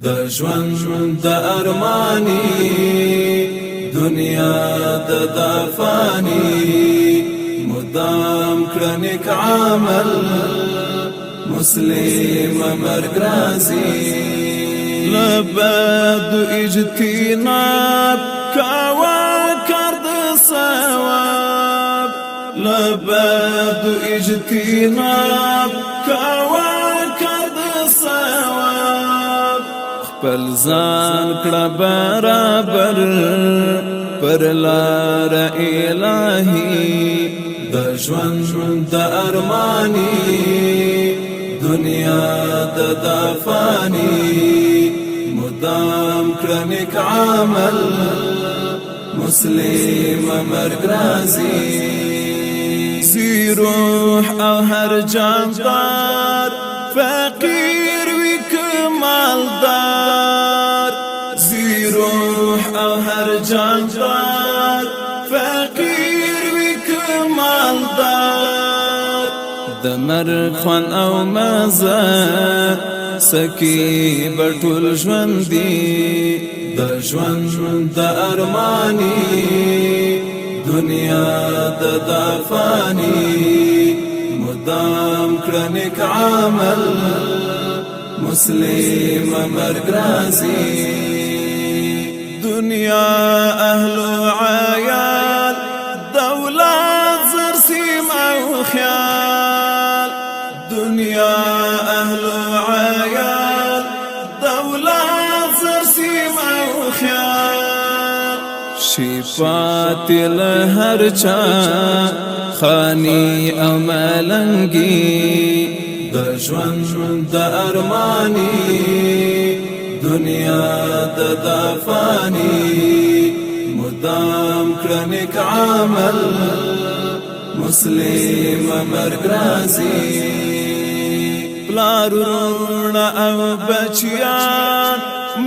د ژوند د ارمانی دنیا د دافانی مدام کړنیک عمل مسلم مرګ راځي لبد اجتناب کاوا کرد ثواب لبد اجتناب کاوا کرد ثواب خپل ځان کړه برابر پر لار الهی د ژوند د ارمانی دنیا د دافانی مدام کړنیک عمل مسلم مرګ راځي زی روح او هر جاندار فقیر وی کمالدار زی روح او هر جاندار فقیر وی کمالدار د مرګ خوان او مزه سکی بټول ژوندې د ژوند د ارمانی دنیا د دافانی مدام کړنیک عمل مسلم مرګ راځي دنیا اهل عیال دولت زر سیمه او خیال دنیا اهل عیال دولت زر سیمه او خیال شفاعت له هر چا خانی او ملنګي د ژوند د ارمانی دنیا د دافانی مدام کړنیک عمل مسلم مرګ راځي پلارونه او بچیان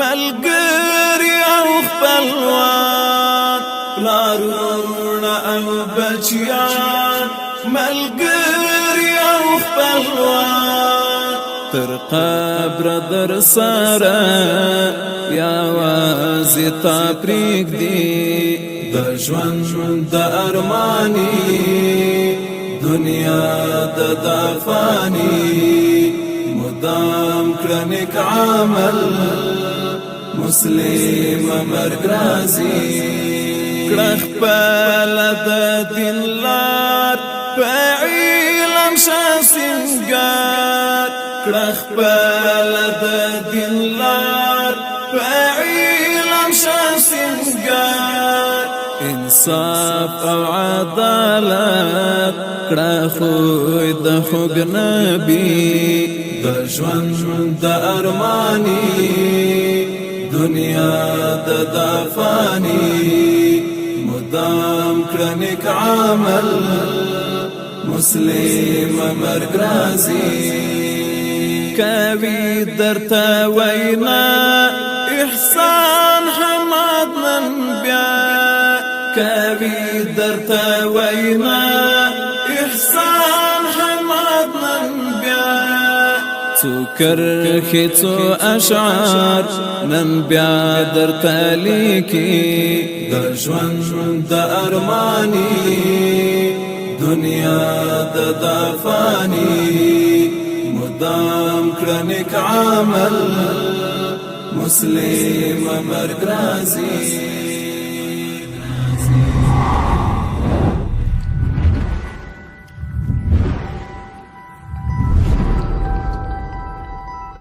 ملګری او خپلوان پلارونه او بچیان ملګری او خپلوان تر قبر در سره یوازې تا پرېږدي د ژوند د ارمانی دنیا د دافانی مدام کړنیک عمل مسلم مرګ راځي کړه خپل د دین لار په علم شه سینګار کړه خپل د دین لار په علم شه سینګار انصاف او عدالت کړه خو د خوږ نبی د ژوند د ارمانی دنیا د دافانی مدام کړنیک عمل مسلم مرګ راځي کوي درته وینا احسان حماد نن بیا کوي درته وینا احسان حماد نن بیا څوکر خېڅو اشعار نن بیا درته لیکي د ژوند د ارمانی دنیا د دافانی مدام کړنیک عمل مسلم مرګ راځي